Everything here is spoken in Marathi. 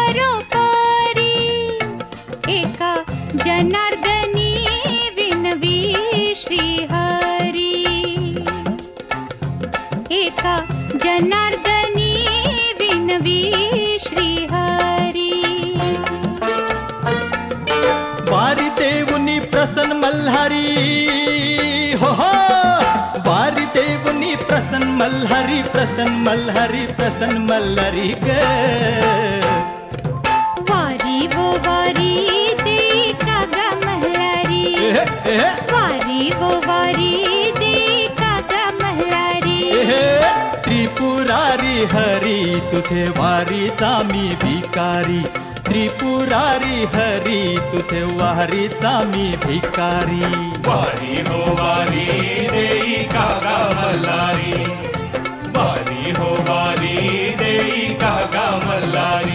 परोपरी एका जनार्दनी विनवी श्रीहरी एका जनार्दनी विनवी श्रीहरी वारी देवुनी प्रसन्न मल्हारी हो हो वारी देवुनी प्रसन्न मल्हारी प्रसन्न मल्हारी प्रसन्न मल्हारी ग वारी वो वारी दे कागा मल्हारी वारी वो वारी दे कागा मल्हारी त्रिपुरारी हरी तुझे वारीचा मी भिकारी त्रिपुरारी हरी तुझे वारीचा मी भिकारी वारी हो वारी देई कागा मल्हारी वारी हो वारी देई कागा मल्हारी